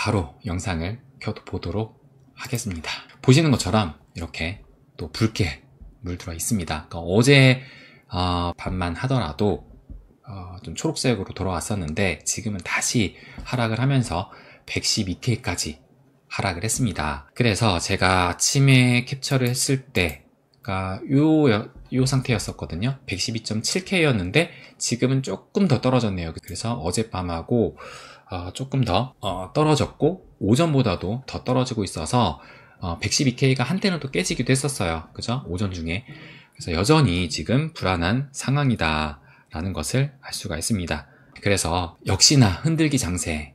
바로 영상을 켜도 보도록 하겠습니다. 보시는 것처럼 이렇게 또 붉게 물들어 있습니다. 그러니까 어제 밤만 하더라도 좀 초록색으로 돌아왔었는데 지금은 다시 하락을 하면서 112K까지 하락을 했습니다. 그래서 제가 아침에 캡처를 했을 때가 요 상태였었거든요. 112.7K였는데 지금은 조금 더 떨어졌네요. 그래서 어젯밤하고 조금 더 떨어졌고 오전보다도 더 떨어지고 있어서 112K가 한때는 또 깨지기도 했었어요. 그죠? 오전 중에. 그래서 여전히 지금 불안한 상황이다 라는 것을 알 수가 있습니다. 그래서 역시나 흔들기 장세,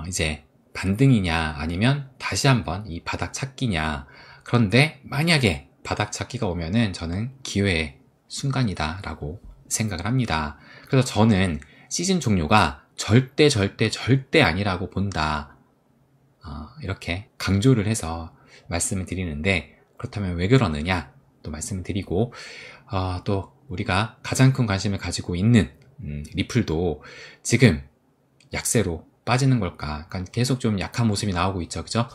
이제 반등이냐 아니면 다시 한번 이 바닥 찾기냐. 그런데 만약에 바닥 찾기가 오면은 저는 기회의 순간이다 라고 생각을 합니다. 그래서 저는 시즌 종료가 절대 아니라고 본다, 이렇게 강조를 해서 말씀을 드리는데, 그렇다면 왜 그러느냐 또 말씀을 드리고, 또 우리가 가장 큰 관심을 가지고 있는 리플도 지금 약세로 빠지는 걸까? 그러니까 계속 좀 약한 모습이 나오고 있죠, 그죠?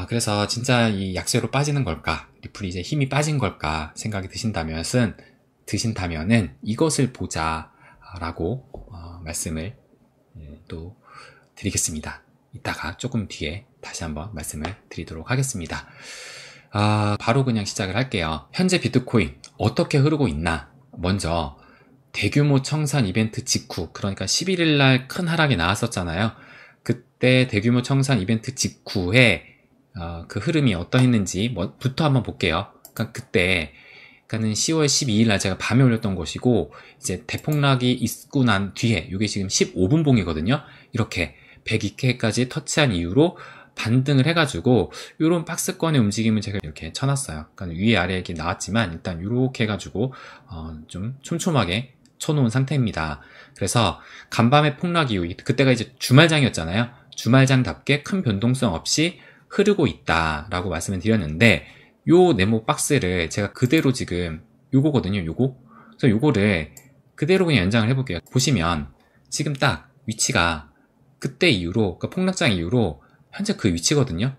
그래서 진짜 이 약세로 빠지는 걸까? 리플이 이제 힘이 빠진 걸까? 생각이 드신다면은 이것을 보자라고 말씀을 또 드리겠습니다. 이따가 조금 뒤에 다시 한번 말씀을 드리도록 하겠습니다. 바로 그냥 시작을 할게요. 현재 비트코인 어떻게 흐르고 있나? 먼저 대규모 청산 이벤트 직후, 그러니까 11일날 큰 하락이 나왔었잖아요. 그때 대규모 청산 이벤트 직후에 그 흐름이 어떠했는지 부터 한번 볼게요. 그러니까 그러니까는 10월 12일날 제가 밤에 올렸던 것이고, 이제 대폭락이 있고 난 뒤에, 이게 지금 15분 봉이거든요. 이렇게 102K까지 터치한 이후로 반등을 해가지고 이런 박스권의 움직임을 제가 이렇게 쳐놨어요. 그러니까 위에 아래 이렇게 나왔지만 일단 이렇게 해가지고 좀 촘촘하게 쳐놓은 상태입니다. 그래서 간밤의 폭락 이후, 그때가 이제 주말장이었잖아요. 주말장답게 큰 변동성 없이 흐르고 있다라고 말씀을 드렸는데, 요 네모 박스를 제가 그대로 지금 요거거든요, 요거. 그래서 요거를 그대로 그냥 연장을 해볼게요. 보시면 지금 딱 위치가 그때 이후로, 그러니까 폭락장 이후로 현재 그 위치거든요.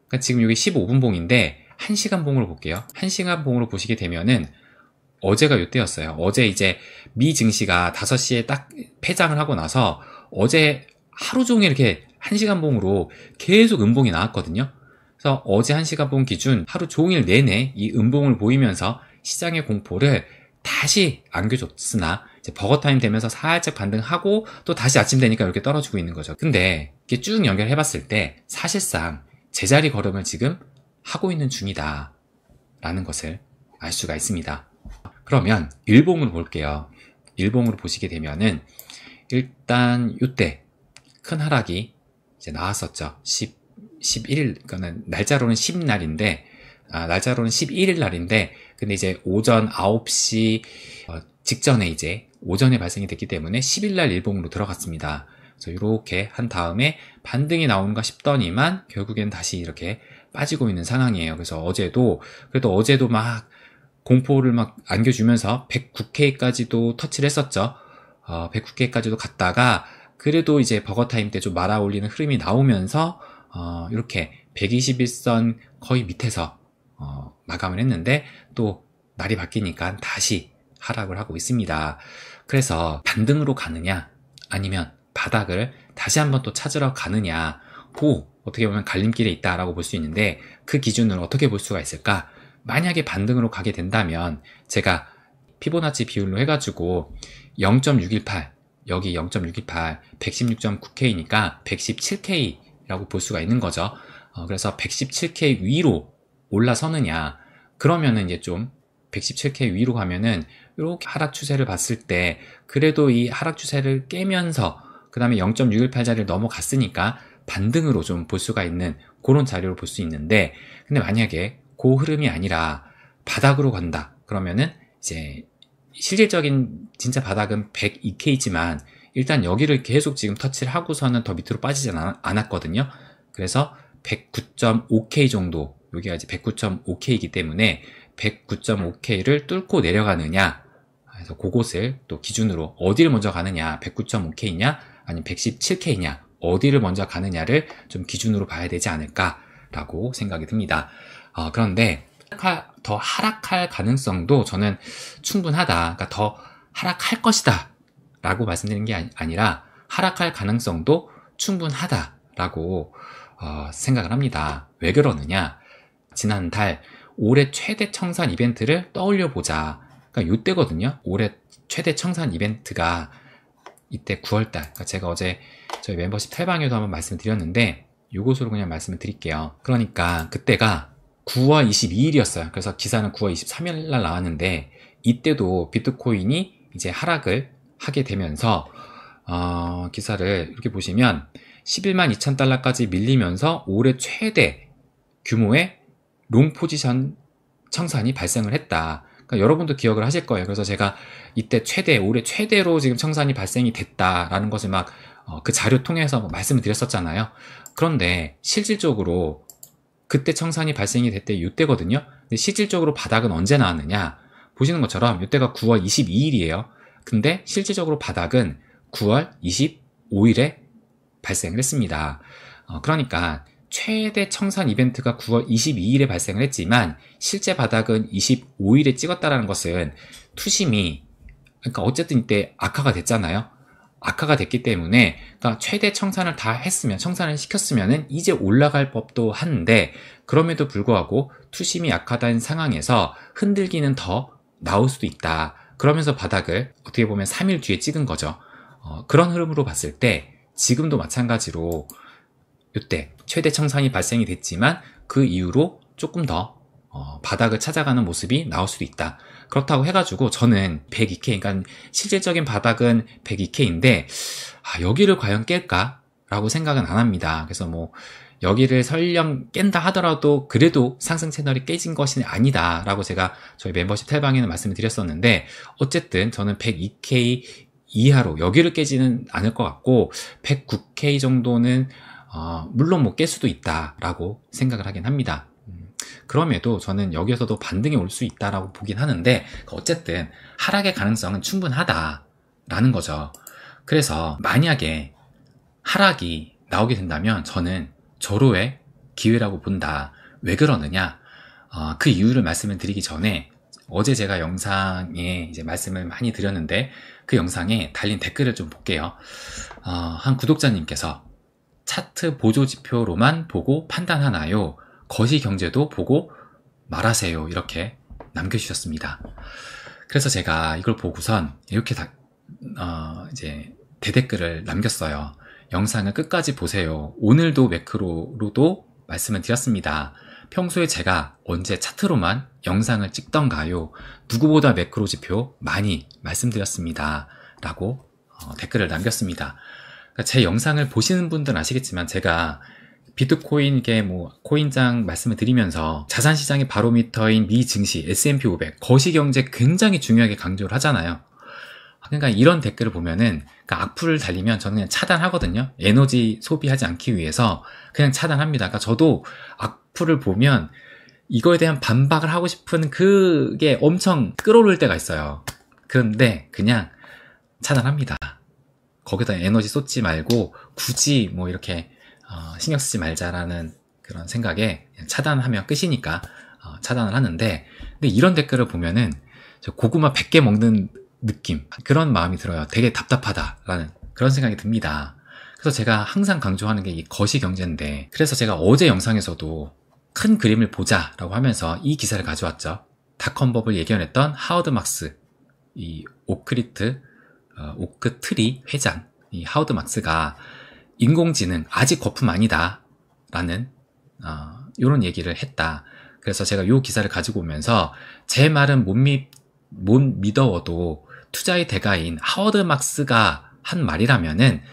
그러니까 지금 여기 15분 봉인데 1시간 봉으로 볼게요. 1시간 봉으로 보시게 되면은 어제가 요때였어요. 어제 이제 미 증시가 5시에 딱 폐장을 하고 나서 어제 하루 종일 이렇게 1시간 봉으로 계속 음봉이 나왔거든요. 그래서 어제 1시간 봉 기준 하루 종일 내내 이 음봉을 보이면서 시장의 공포를 다시 안겨줬으나 이제 버거타임 되면서 살짝 반등하고 또 다시 아침 되니까 이렇게 떨어지고 있는 거죠. 근데 이렇게 쭉 연결해 봤을 때 사실상 제자리 걸음을 지금 하고 있는 중이다 라는 것을 알 수가 있습니다. 그러면 일봉으로 볼게요. 일봉으로 보시게 되면은 일단 이때 큰 하락이 이제 나왔었죠. 11일, 그러니까 날짜로는 10날인데, 날짜로는 11일 날인데, 근데 이제 오전 9시 직전에 이제 오전에 발생이 됐기 때문에 10일 날 일봉으로 들어갔습니다. 그래서 이렇게 한 다음에 반등이 나오는가 싶더니만 결국엔 다시 이렇게 빠지고 있는 상황이에요. 그래서 그래도 어제도 막 공포를 막 안겨주면서 109K까지도 터치를 했었죠. 109K까지도 갔다가 그래도 이제 버거타임 때 좀 말아 올리는 흐름이 나오면서 이렇게 121선 거의 밑에서 마감을 했는데 또 날이 바뀌니까 다시 하락을 하고 있습니다. 그래서 반등으로 가느냐 아니면 바닥을 다시 한번 또 찾으러 가느냐, 어떻게 보면 갈림길에 있다라고 볼 수 있는데, 그 기준으로 어떻게 볼 수가 있을까? 만약에 반등으로 가게 된다면 제가 피보나치 비율로 해가지고 0.618, 여기 0.618, 116.9K니까 117K라고 볼 수가 있는 거죠. 그래서 117K 위로 올라서느냐, 그러면은 이제 좀 117K 위로 가면은 이렇게 하락 추세를 봤을 때 그래도 이 하락 추세를 깨면서 그 다음에 0.618자리를 넘어갔으니까 반등으로 좀 볼 수가 있는 그런 자료를 볼 수 있는데, 근데 만약에 그 흐름이 아니라 바닥으로 간다 그러면은 이제 실질적인 진짜 바닥은 102K지만 일단 여기를 계속 지금 터치를 하고서는 더 밑으로 빠지지 않았거든요. 그래서 109.5K 정도, 여기가 이제 109.5K이기 때문에 109.5K를 뚫고 내려가느냐, 그래서 그곳을 또 기준으로 어디를 먼저 가느냐, 109.5K냐 아니면 117K냐, 어디를 먼저 가느냐를 좀 기준으로 봐야 되지 않을까라고 생각이 듭니다. 그런데 더 하락할 가능성도 저는 충분하다. 그러니까 더 하락할 것이다 라고 말씀드리는 게 아니라 하락할 가능성도 충분하다라고 생각을 합니다. 왜 그러느냐? 지난달 올해 최대 청산 이벤트를 떠올려 보자. 그러니까 이때거든요. 올해 최대 청산 이벤트가 이때 9월달. 그러니까 제가 어제 저희 멤버십 탈방에도 한번 말씀드렸는데 요것으로 그냥 말씀을 드릴게요. 그러니까 그때가 9월 22일이었어요. 그래서 기사는 9월 23일 날 나왔는데 이때도 비트코인이 이제 하락을 하게 되면서 기사를 이렇게 보시면 11만 2천 달러까지 밀리면서 올해 최대 규모의 롱 포지션 청산이 발생을 했다. 그러니까 여러분도 기억을 하실 거예요. 그래서 제가 이때 올해 최대로 지금 청산이 발생이 됐다라는 것을 막 그 자료 통해서 말씀을 드렸었잖아요. 그런데 실질적으로 그때 청산이 발생이 됐대 이때거든요. 근데 실질적으로 바닥은 언제 나왔느냐? 보시는 것처럼 이때가 9월 22일이에요. 근데 실질적으로 바닥은 9월 25일에 발생을 했습니다. 그러니까 최대 청산 이벤트가 9월 22일에 발생을 했지만 실제 바닥은 25일에 찍었다는 것은 투심이 그러니까 어쨌든 이때 악화가 됐잖아요. 악화가 됐기 때문에 그러니까 최대 청산을 다 했으면 청산을 시켰으면은 이제 올라갈 법도 한데 그럼에도 불구하고 투심이 악화된 상황에서 흔들기는 더 나올 수도 있다. 그러면서 바닥을 어떻게 보면 3일 뒤에 찍은 거죠. 그런 흐름으로 봤을 때 지금도 마찬가지로 이때 최대 청산이 발생이 됐지만 그 이후로 조금 더 바닥을 찾아가는 모습이 나올 수도 있다. 그렇다고 해가지고 저는 102K, 그러니까 실질적인 바닥은 102K인데 여기를 과연 깰까? 라고 생각은 안 합니다. 그래서 뭐 여기를 설령 깬다 하더라도 그래도 상승 채널이 깨진 것이 아니다 라고 제가 저희 멤버십 탈방에는 말씀을 드렸었는데 어쨌든 저는 102K 이하로 여기를 깨지는 않을 것 같고 109K 정도는 물론 뭐 깰 수도 있다라고 생각을 하긴 합니다. 그럼에도 저는 여기에서도 반등이 올 수 있다라고 보긴 하는데 어쨌든 하락의 가능성은 충분하다라는 거죠. 그래서 만약에 하락이 나오게 된다면 저는 절호의 기회라고 본다. 왜 그러느냐? 그 이유를 말씀을 드리기 전에 어제 제가 영상에 이제 말씀을 많이 드렸는데 그 영상에 달린 댓글을 좀 볼게요. 한 구독자님께서 차트 보조지표로만 보고 판단하나요? 거시경제도 보고 말하세요. 이렇게 남겨주셨습니다. 그래서 제가 이걸 보고선 이렇게 이제 대댓글을 남겼어요. 영상을 끝까지 보세요. 오늘도 매크로로도 말씀을 드렸습니다. 평소에 제가 언제 차트로만 영상을 찍던가요? 누구보다 매크로 지표 많이 말씀드렸습니다. 라고 댓글을 남겼습니다. 그러니까 제 영상을 보시는 분들은 아시겠지만 제가 비트코인계 코인장 말씀을 드리면서 자산시장의 바로미터인 미 증시, S&P 500, 거시경제 굉장히 중요하게 강조를 하잖아요. 그러니까 이런 댓글을 보면은 그러니까 악플을 달리면 저는 그냥 차단하거든요. 에너지 소비하지 않기 위해서 그냥 차단합니다. 그러니까 저도 악플을 보면 이거에 대한 반박을 하고 싶은 그게 엄청 끌어오를 때가 있어요. 그런데 그냥 차단합니다. 거기다 에너지 쏟지 말고 굳이 뭐 이렇게 신경 쓰지 말자라는 그런 생각에 그냥 차단하면 끝이니까 차단을 하는데 근데 이런 댓글을 보면은 저 고구마 100개 먹는 느낌 그런 마음이 들어요. 되게 답답하다라는 그런 생각이 듭니다. 그래서 제가 항상 강조하는 게 이 거시경제인데 그래서 제가 어제 영상에서도 큰 그림을 보자라고 하면서 이 기사를 가져왔죠. 닷컴버블 예견했던 하워드 막스 이 오크트리 회장 이 하워드 막스가 인공지능 아직 거품 아니다 라는 이런 얘기를 했다. 그래서 제가 이 기사를 가지고 오면서 제 말은 못 믿어도 투자의 대가인 하워드 막스가 한 말이라면은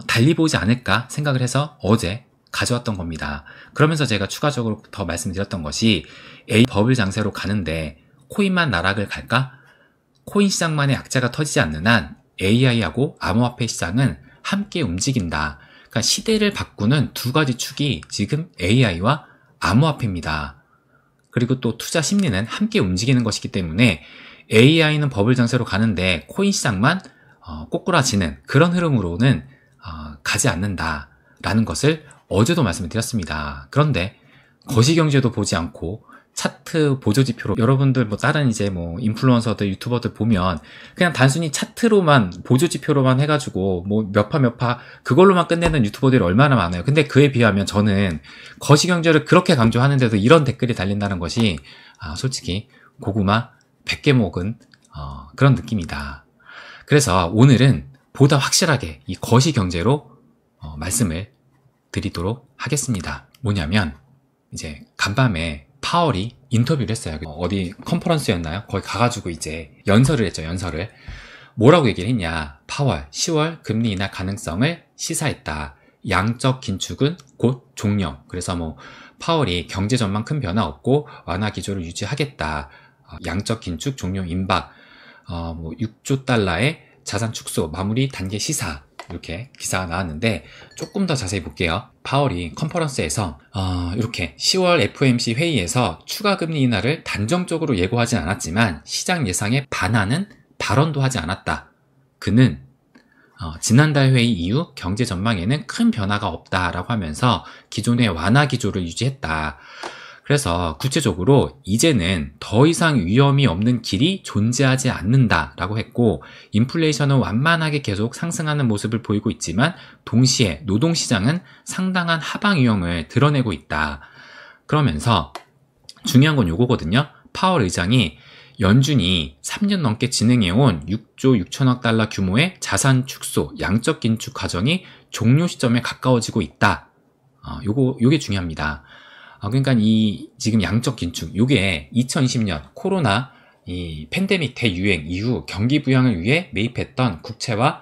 달리 보지 않을까 생각을 해서 어제 가져왔던 겁니다. 그러면서 제가 추가적으로 더 말씀드렸던 것이 A 버블 장세로 가는데 코인만 나락을 갈까? 코인 시장만의 악재가 터지지 않는 한 AI하고 암호화폐 시장은 함께 움직인다. 그러니까 시대를 바꾸는 두 가지 축이 지금 AI와 암호화폐입니다. 그리고 또 투자 심리는 함께 움직이는 것이기 때문에 AI는 버블 장세로 가는데 코인 시장만 꼬꾸라지는 그런 흐름으로는 가지 않는다라는 것을 어제도 말씀을 드렸습니다. 그런데 거시경제도 보지 않고 차트 보조지표로 여러분들 뭐 다른 이제 뭐 인플루언서들 유튜버들 보면 그냥 단순히 차트로만 보조지표로만 해가지고 뭐 몇 파 그걸로만 끝내는 유튜버들이 얼마나 많아요. 근데 그에 비하면 저는 거시경제를 그렇게 강조하는데도 이런 댓글이 달린다는 것이 솔직히 고구마 100개 먹은 그런 느낌이다. 그래서 오늘은 보다 확실하게 이 거시경제로 말씀을 드리도록 하겠습니다. 뭐냐면 이제 간밤에 파월이 인터뷰를 했어요. 어디 컨퍼런스였나요? 거기 가가지고 이제 연설을 했죠. 연설을. 뭐라고 얘기를 했냐. 파월 10월 금리 인하 가능성을 시사했다. 양적 긴축은 곧 종료. 그래서 뭐 파월이 경제 전망 큰 변화 없고 완화 기조를 유지하겠다. 양적 긴축 종료 임박. 뭐 6조 달러의 자산 축소 마무리 단계 시사. 이렇게 기사가 나왔는데 조금 더 자세히 볼게요. 파월이 컨퍼런스에서 이렇게 10월 FOMC 회의에서 추가 금리 인하를 단정적으로 예고하진 않았지만 시장 예상에 반하는 발언도 하지 않았다. 그는 지난달 회의 이후 경제 전망에는 큰 변화가 없다라고 하면서 기존의 완화 기조를 유지했다. 그래서 구체적으로 이제는 더 이상 위험이 없는 길이 존재하지 않는다라고 했고 인플레이션은 완만하게 계속 상승하는 모습을 보이고 있지만 동시에 노동시장은 상당한 하방 위험을 드러내고 있다. 그러면서 중요한 건 요거거든요. 파월 의장이 연준이 3년 넘게 진행해온 6조 6천억 달러 규모의 자산 축소, 양적 긴축 과정이 종료 시점에 가까워지고 있다. 요게 중요합니다. 그러니까 이 지금 양적 긴축, 요게 2020년 코로나 이 팬데믹 대유행 이후 경기 부양을 위해 매입했던 국채와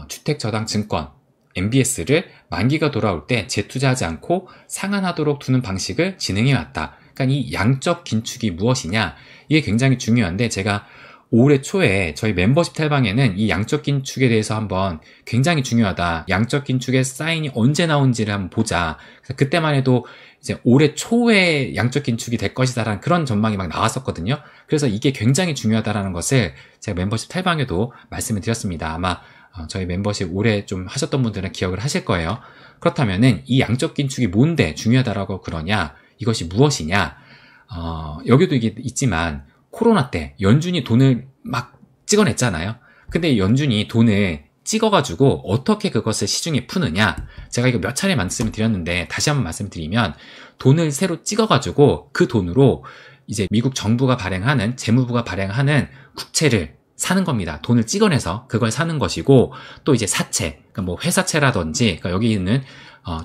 주택저당 증권 MBS를 만기가 돌아올 때 재투자하지 않고 상환하도록 두는 방식을 진행해 왔다. 그러니까 이 양적 긴축이 무엇이냐? 이게 굉장히 중요한데 제가 올해 초에 저희 멤버십 탈방에는 이 양적 긴축에 대해서 한번 굉장히 중요하다. 양적 긴축의 사인이 언제 나온지를 한번 보자. 그때만 해도 이제 올해 초에 양적 긴축이 될 것이다라는 그런 전망이 막 나왔었거든요. 그래서 이게 굉장히 중요하다라는 것을 제가 멤버십 탈방에도 말씀을 드렸습니다. 아마 저희 멤버십 오래 좀 하셨던 분들은 기억을 하실 거예요. 그렇다면은 이 양적 긴축이 뭔데 중요하다라고 그러냐? 이것이 무엇이냐? 여기도 이게 있지만 코로나 때 연준이 돈을 막 찍어냈잖아요. 근데 연준이 돈을 찍어가지고 어떻게 그것을 시중에 푸느냐. 제가 이거 몇 차례 말씀을 드렸는데 다시 한번 말씀드리면 돈을 새로 찍어가지고 그 돈으로 이제 미국 정부가 발행하는 재무부가 발행하는 국채를 사는 겁니다. 돈을 찍어내서 그걸 사는 것이고 또 이제 사채, 그러니까 뭐 회사채라든지 그러니까 여기 있는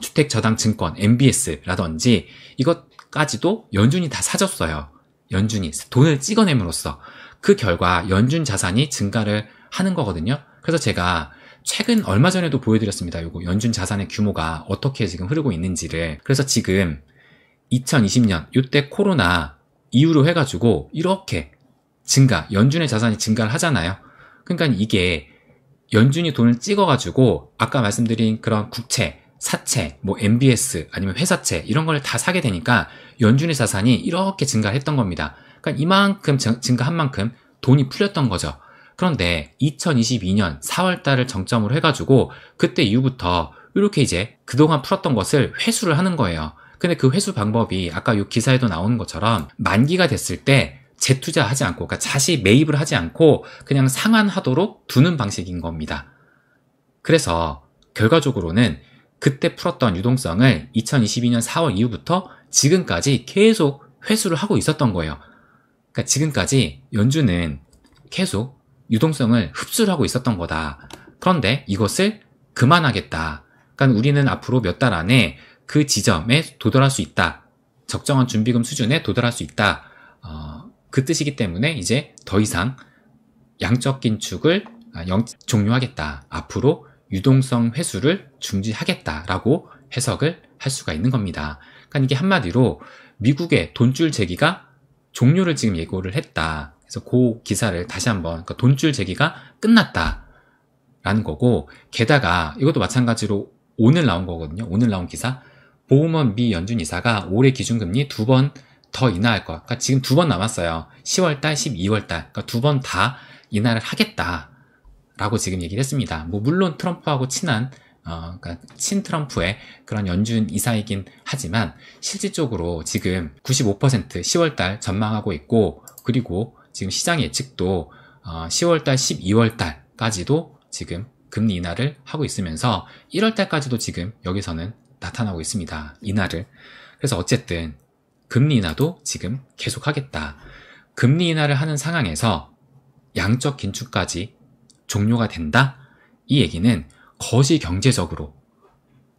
주택저당증권 MBS라든지 이것까지도 연준이 다 사줬어요. 연준이 돈을 찍어냄으로써 그 결과 연준 자산이 증가를 하는 거거든요. 그래서 제가 최근 얼마 전에도 보여드렸습니다. 요거 연준 자산의 규모가 어떻게 지금 흐르고 있는지를. 그래서 지금 2020년 요때 코로나 이후로 해가지고 이렇게 연준의 자산이 증가를 하잖아요. 그러니까 이게 연준이 돈을 찍어가지고 아까 말씀드린 그런 국채, 사채, 뭐 MBS 아니면 회사채 이런 걸 다 사게 되니까 연준의 자산이 이렇게 증가를 했던 겁니다. 그러니까 이만큼 증가한 만큼 돈이 풀렸던 거죠. 그런데 2022년 4월 달을 정점으로 해가지고 그때 이후부터 이렇게 이제 그동안 풀었던 것을 회수를 하는 거예요. 근데 그 회수 방법이 아까 이 기사에도 나오는 것처럼 만기가 됐을 때 재투자하지 않고 그러니까 다시 매입을 하지 않고 그냥 상환하도록 두는 방식인 겁니다. 그래서 결과적으로는 그때 풀었던 유동성을 2022년 4월 이후부터 지금까지 계속 회수를 하고 있었던 거예요. 그러니까 지금까지 연준은 계속 유동성을 흡수를 하고 있었던 거다. 그런데 이것을 그만하겠다. 그러니까 우리는 앞으로 몇 달 안에 그 지점에 도달할 수 있다. 적정한 준비금 수준에 도달할 수 있다. 그 뜻이기 때문에 이제 더 이상 양적 긴축을 종료하겠다. 앞으로 유동성 회수를 중지하겠다라고 해석을 할 수가 있는 겁니다. 그러니까 이게 한마디로 미국의 돈줄 제기가 종료를 지금 예고를 했다. 그래서 그 기사를 다시 한번 그러니까 돈줄 제기가 끝났다라는 거고 게다가 이것도 마찬가지로 오늘 나온 거거든요. 오늘 나온 기사 보우먼 미 연준 이사가 올해 기준금리 2번 더 인하할 것. 그러니까 지금 2번 남았어요. 10월달, 12월달. 그러니까 2번 다 인하를 하겠다라고 지금 얘기를 했습니다. 뭐 물론 트럼프하고 친한 그러니까 친트럼프의 그런 연준 이사이긴 하지만 실질적으로 지금 95% 10월달 전망하고 있고, 그리고 지금 시장 예측도 10월달, 12월달까지도 지금 금리 인하를 하고 있으면서 1월달까지도 지금 여기서는 나타나고 있습니다. 인하를. 그래서 어쨌든 금리 인하도 지금 계속하겠다. 금리 인하를 하는 상황에서 양적 긴축까지 종료가 된다? 이 얘기는 거시경제적으로,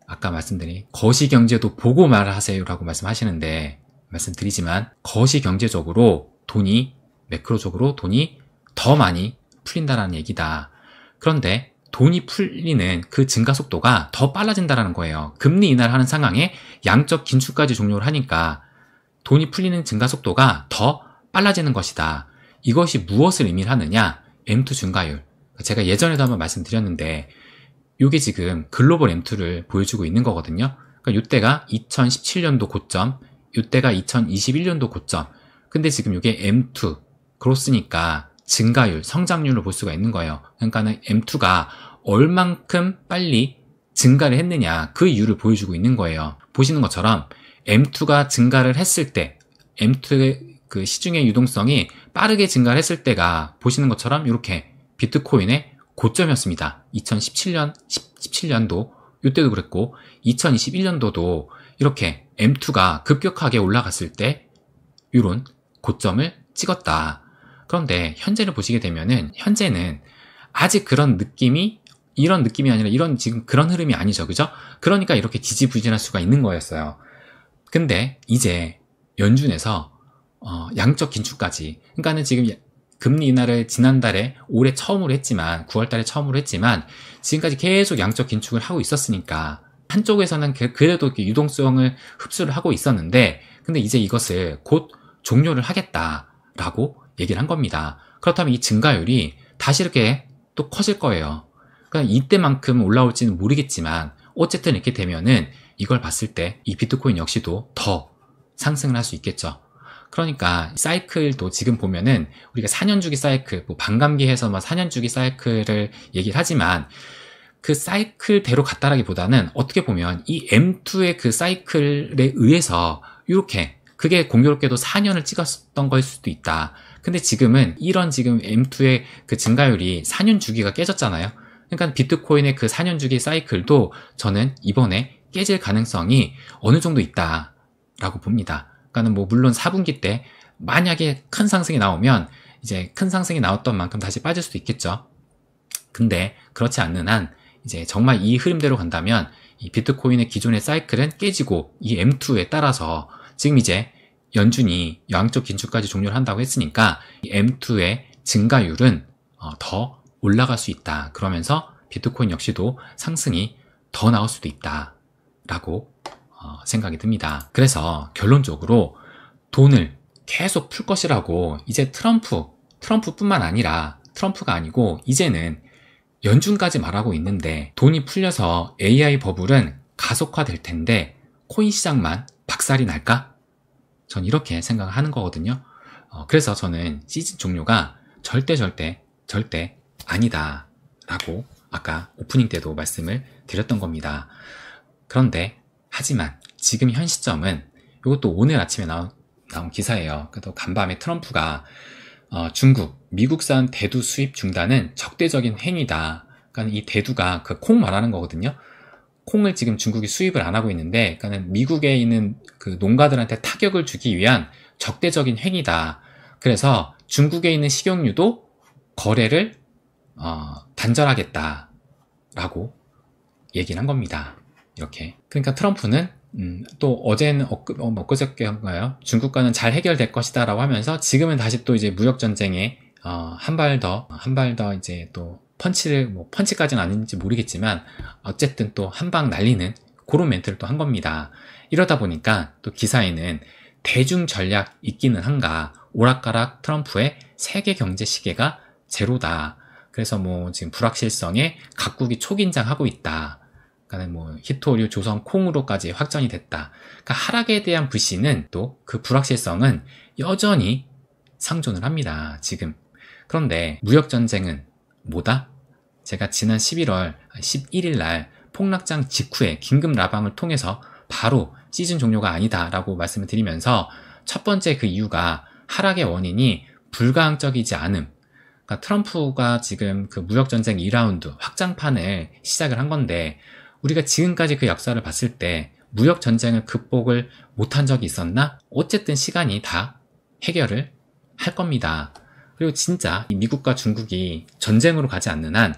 아까 말씀드린 거시경제도 보고 말을 하세요 라고 말씀드리지만 거시경제적으로 돈이, 매크로적으로 돈이 더 많이 풀린다라는 얘기다. 그런데 돈이 풀리는 그 증가 속도가 더 빨라진다라는 거예요. 금리 인하를 하는 상황에 양적 긴축까지 종료를 하니까 돈이 풀리는 증가 속도가 더 빨라지는 것이다. 이것이 무엇을 의미하느냐? M2 증가율. 제가 예전에도 한번 말씀드렸는데 이게 지금 글로벌 M2를 보여주고 있는 거거든요. 그러니까 이때가 2017년도 고점, 이때가 2021년도 고점. 근데 지금 이게 M2 그로스니까 증가율, 성장률을 볼 수가 있는 거예요. 그러니까는 M2가 얼만큼 빨리 증가를 했느냐, 그 이유를 보여주고 있는 거예요. 보시는 것처럼 M2가 증가를 했을 때, M2의 그 시중의 유동성이 빠르게 증가를 했을 때가 보시는 것처럼 이렇게 비트코인의 고점이었습니다. 17년도 이때도 그랬고 2021년도도 이렇게 M2가 급격하게 올라갔을 때 이런 고점을 찍었다. 그런데 현재를 보시게 되면은 현재는 아직 그런 느낌이, 이런 느낌이 아니라 이런 지금 그런 흐름이 아니죠. 그죠? 그러니까 이렇게 지지부진할 수가 있는 거였어요. 근데 이제 연준에서 양적 긴축까지, 그러니까는 지금 금리 인하를 지난달에 올해 처음으로 했지만 9월달에 처음으로 했지만 지금까지 계속 양적 긴축을 하고 있었으니까 한쪽에서는 그래도 이렇게 유동성을 흡수를 하고 있었는데, 근데 이제 이것을 곧 종료를 하겠다라고 얘기를 한 겁니다. 그렇다면 이 증가율이 다시 이렇게 또 커질 거예요. 그러니까 이때만큼 올라올지는 모르겠지만 어쨌든 이렇게 되면은 이걸 봤을 때 이 비트코인 역시도 더 상승을 할 수 있겠죠. 그러니까 사이클도 지금 보면은 우리가 4년 주기 사이클, 뭐 반감기해서 뭐 4년 주기 사이클을 얘기를 하지만 그 사이클대로 갔다라기보다는 어떻게 보면 이 M2의 그 사이클에 의해서 이렇게 그게 공교롭게도 4년을 찍었던 걸 수도 있다. 근데 지금은 이런 지금 M2의 그 증가율이 4년 주기가 깨졌잖아요. 그러니까 비트코인의 그 4년 주기 사이클도 저는 이번에 깨질 가능성이 어느 정도 있다라고 봅니다. 그러니까는 뭐 물론 4분기 때 만약에 큰 상승이 나오면 이제 큰 상승이 나왔던 만큼 다시 빠질 수도 있겠죠. 근데 그렇지 않는 한 이제 정말 이 흐름대로 간다면 이 비트코인의 기존의 사이클은 깨지고 이 M2에 따라서 지금 이제 연준이 양적 긴축까지 종료를 한다고 했으니까 이 M2의 증가율은 더 올라갈 수 있다. 그러면서 비트코인 역시도 상승이 더 나올 수도 있다라고 생각이 듭니다. 그래서 결론적으로 돈을 계속 풀 것이라고 이제 트럼프뿐만 아니라 트럼프가 아니고 이제는 연준까지 말하고 있는데 돈이 풀려서 AI 버블은 가속화될 텐데 코인 시장만 박살이 날까? 전 이렇게 생각을 하는 거거든요. 그래서 저는 시즌 종료가 절대 아니다 라고 아까 오프닝 때도 말씀을 드렸던 겁니다. 그런데 하지만 지금 현 시점은, 이것도 오늘 아침에 나온 기사예요. 그래도 간밤에 트럼프가 중국, 미국산 대두 수입 중단은 적대적인 행위다. 그러니까 이 대두가 그 콩 말하는 거거든요. 콩을 지금 중국이 수입을 안 하고 있는데, 그러니까 미국에 있는 그 농가들한테 타격을 주기 위한 적대적인 행위다. 그래서 중국에 있는 식용유도 거래를 단절하겠다라고 얘기를 한 겁니다. 이렇게. 그러니까 트럼프는 또 어제는 엊그저께인가요? 중국과는 잘 해결될 것이다 라고 하면서 지금은 다시 또 이제 무역전쟁에 한 발 더 이제 또 펀치까지는 아닌지 모르겠지만 어쨌든 또 한 방 날리는 그런 멘트를 또 한 겁니다. 이러다 보니까 또 기사에는 대중 전략 있기는 한가, 오락가락 트럼프의 세계 경제 시계가 제로다. 그래서 뭐 지금 불확실성에 각국이 초긴장하고 있다. 그러니까 뭐 히토류, 조선, 콩으로까지 확전이 됐다. 그러니까 하락에 대한 불신은 또 그 불확실성은 여전히 상존을 합니다. 지금. 그런데 무역전쟁은 뭐다? 제가 지난 11월 11일 날 폭락장 직후에 긴급 라방을 통해서 바로 시즌 종료가 아니다라고 말씀을 드리면서 첫 번째 그 이유가 하락의 원인이 불가항적이지 않음. 그러니까 트럼프가 지금 그 무역전쟁 2라운드 확장판을 시작을 한 건데 우리가 지금까지 그 역사를 봤을 때 무역전쟁을 극복을 못한 적이 있었나? 어쨌든 시간이 다 해결을 할 겁니다. 그리고 진짜 미국과 중국이 전쟁으로 가지 않는 한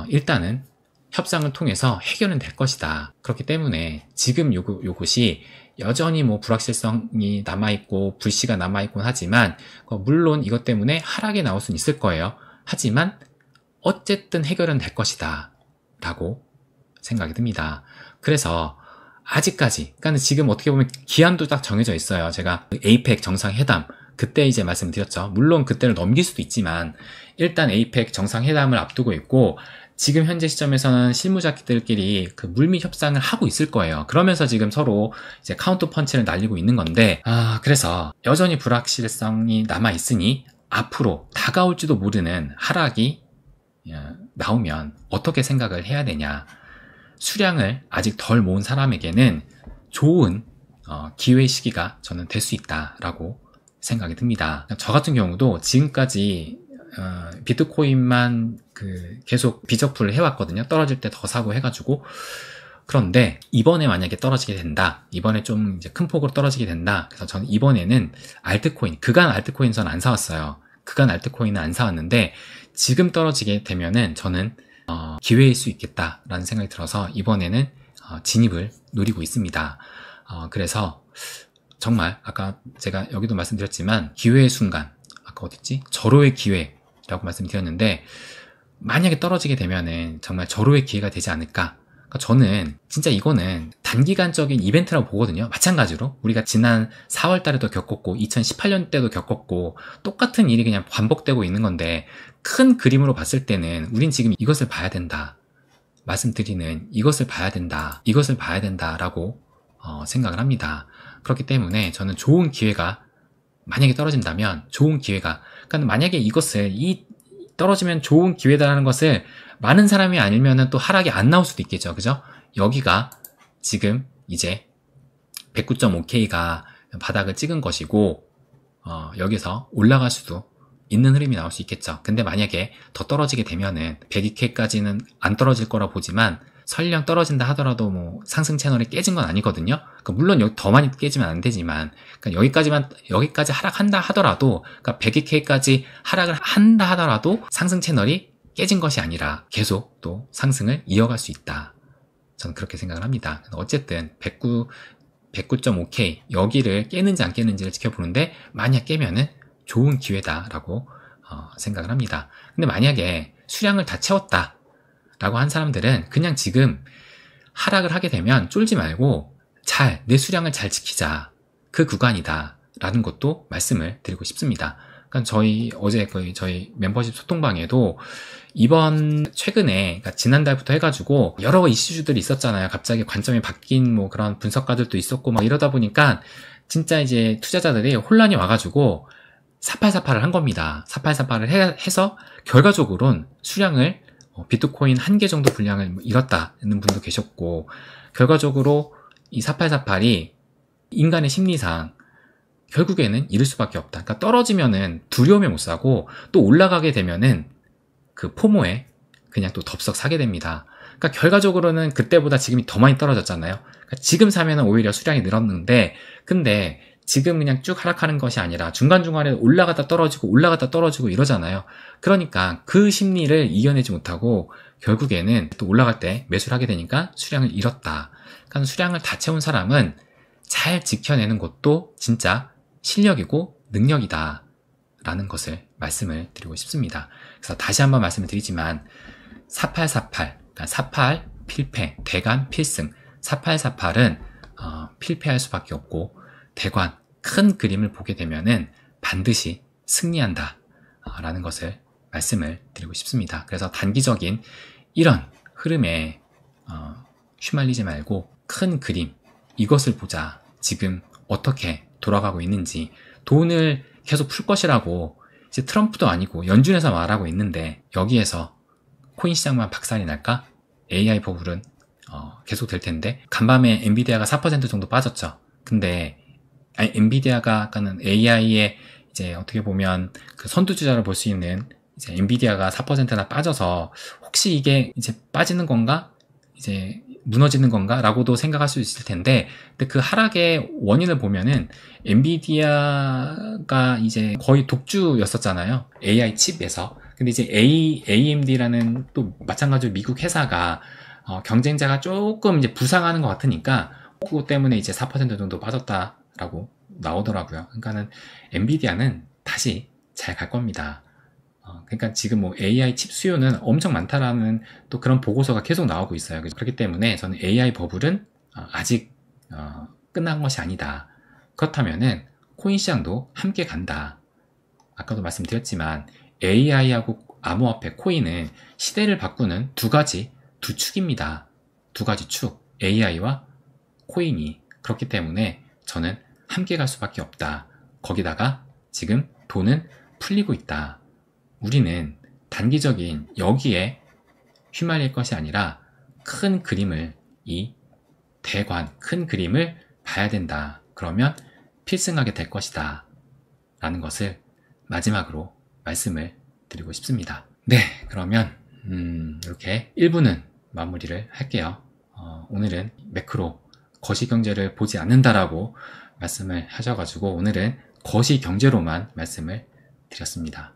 일단은 협상을 통해서 해결은 될 것이다. 그렇기 때문에 지금 요것이 여전히 뭐 불확실성이 남아있고 불씨가 남아있곤 하지만 물론 이것 때문에 하락이 나올 수는 있을 거예요. 하지만 어쨌든 해결은 될 것이다 라고 생각이 듭니다. 그래서 아직까지 그러니까 지금 어떻게 보면 기한도 딱 정해져 있어요. 제가 에이펙 정상회담 그때 이제 말씀드렸죠. 물론 그때를 넘길 수도 있지만 일단 에이펙 정상회담을 앞두고 있고 지금 현재 시점에서는 실무자들끼리 그 물밑 협상을 하고 있을 거예요. 그러면서 지금 서로 이제 카운터 펀치를 날리고 있는 건데, 그래서 여전히 불확실성이 남아있으니 앞으로 다가올지도 모르는 하락이 나오면 어떻게 생각을 해야 되냐. 수량을 아직 덜 모은 사람에게는 좋은 기회 시기가 저는 될 수 있다라고 생각이 듭니다. 저 같은 경우도 지금까지 비트코인만 계속 비저풀을 해왔거든요. 떨어질 때 더 사고 해가지고. 그런데 이번에 만약에 떨어지게 된다. 이번에 좀 이제 큰 폭으로 떨어지게 된다. 그래서 저는 이번에는 알트코인, 그간 알트코인 저는 안 사왔어요. 그간 알트코인은 안 사왔는데 지금 떨어지게 되면은 저는 기회일 수 있겠다라는 생각이 들어서 이번에는 진입을 노리고 있습니다. 그래서 정말 아까 제가 여기도 말씀드렸지만 기회의 순간, 아까 어딨지? 절호의 기회라고 말씀드렸는데 만약에 떨어지게 되면은 정말 절호의 기회가 되지 않을까. 그러니까 저는 진짜 이거는 단기간적인 이벤트라고 보거든요. 마찬가지로 우리가 지난 4월 달에도 겪었고 2018년 때도 겪었고 똑같은 일이 그냥 반복되고 있는 건데 큰 그림으로 봤을 때는 우린 지금 이것을 봐야 된다. 말씀드리는 이것을 봐야 된다. 이것을 봐야 된다라고 생각을 합니다. 그렇기 때문에 저는 좋은 기회가 만약에 떨어진다면 좋은 기회가 그러니까 만약에 이것을 떨어지면 좋은 기회다라는 것을 많은 사람이 알면은 또 하락이 안 나올 수도 있겠죠. 그죠? 여기가 지금 이제 109.5K가 바닥을 찍은 것이고 여기서 올라갈 수도 있는 흐름이 나올 수 있겠죠. 근데 만약에 더 떨어지게 되면은 102K까지는 안 떨어질 거라 보지만 설령 떨어진다 하더라도 뭐 상승 채널이 깨진 건 아니거든요. 그러니까 물론 여기 더 많이 깨지면 안 되지만 그러니까 여기까지 하락한다 하더라도 그러니까 102K까지 하락을 한다 하더라도 상승 채널이 깨진 것이 아니라 계속 또 상승을 이어갈 수 있다. 저는 그렇게 생각을 합니다. 어쨌든 109.5K 여기를 깨는지 안 깨는지를 지켜보는데 만약 깨면은 좋은 기회다라고 생각을 합니다. 근데 만약에 수량을 다 채웠다 라고 한 사람들은 그냥 지금 하락을 하게 되면 쫄지 말고 내 수량을 잘 지키자. 그 구간이다 라는 것도 말씀을 드리고 싶습니다. 그러니까 어제 저희 멤버십 소통방에도 최근에 그러니까 지난달부터 해가지고 여러 이슈들이 있었잖아요. 갑자기 관점이 바뀐 뭐 그런 분석가들도 있었고 막 이러다 보니까 진짜 이제 투자자들이 혼란이 와가지고 4848을 한 겁니다. 4848을 해서 결과적으로는 수량을 비트코인 1개 정도 분량을 잃었다는 분도 계셨고 결과적으로 이 4848이 인간의 심리상 결국에는 잃을 수밖에 없다. 그러니까 떨어지면은 두려움에 못 사고 또 올라가게 되면은 그 포모에 그냥 또 덥석 사게 됩니다. 그러니까 결과적으로는 그때보다 지금이 더 많이 떨어졌잖아요. 그러니까 지금 사면은 오히려 수량이 늘었는데 근데 지금 그냥 쭉 하락하는 것이 아니라 중간중간에 올라갔다 떨어지고 이러잖아요. 그러니까 그 심리를 이겨내지 못하고 결국에는 또 올라갈 때 매수를 하게 되니까 수량을 잃었다. 그러니까 수량을 다 채운 사람은 잘 지켜내는 것도 진짜 실력이고 능력이다 라는 것을 말씀을 드리고 싶습니다. 그래서 다시 한번 말씀을 드리지만 4848, 그러니까 48 필패, 대관 필승 4848은 필패할 수밖에 없고 대관 큰 그림을 보게 되면은 반드시 승리한다 라는 것을 말씀을 드리고 싶습니다. 그래서 단기적인 이런 흐름에 휘말리지 말고 큰 그림 이것을 보자. 지금 어떻게 돌아가고 있는지 돈을 계속 풀 것이라고 이제 트럼프도 아니고 연준에서 말하고 있는데 여기에서 코인 시장만 박살이 날까? AI 버블은 계속 될 텐데, 간밤에 엔비디아가 4% 정도 빠졌죠. 근데 엔비디아가 아까는 AI의 이제 어떻게 보면 그 선두주자를 볼 수 있는 이제 엔비디아가 4%나 빠져서 혹시 이게 이제 빠지는 건가? 이제 무너지는 건가? 라고도 생각할 수 있을 텐데, 근데 그 하락의 원인을 보면은 엔비디아가 이제 거의 독주였었잖아요. AI 칩에서. 근데 이제 AMD라는 또 마찬가지로 미국 회사가 경쟁자가 조금 이제 부상하는 것 같으니까 그것 때문에 이제 4% 정도 빠졌다라고 나오더라고요. 그러니까는 엔비디아는 다시 잘 갈 겁니다. 그러니까 지금 뭐 AI 칩 수요는 엄청 많다라는 또 그런 보고서가 계속 나오고 있어요. 그렇기 때문에 저는 AI 버블은 아직 끝난 것이 아니다. 그렇다면은 코인 시장도 함께 간다. 아까도 말씀드렸지만 AI하고 암호화폐 코인은 시대를 바꾸는 두 축입니다. 두 가지 축, AI와 코인이. 그렇기 때문에 저는 함께 갈 수밖에 없다. 거기다가 지금 돈은 풀리고 있다. 우리는 단기적인 여기에 휘말릴 것이 아니라 큰 그림을, 이 대관, 큰 그림을 봐야 된다. 그러면 필승하게 될 것이다. 라는 것을 마지막으로 말씀을 드리고 싶습니다. 네, 그러면 이렇게 1부는 마무리를 할게요. 오늘은 매크로 거시경제를 보지 않는다라고 말씀을 하셔가지고 오늘은 거시경제로만 말씀을 드렸습니다.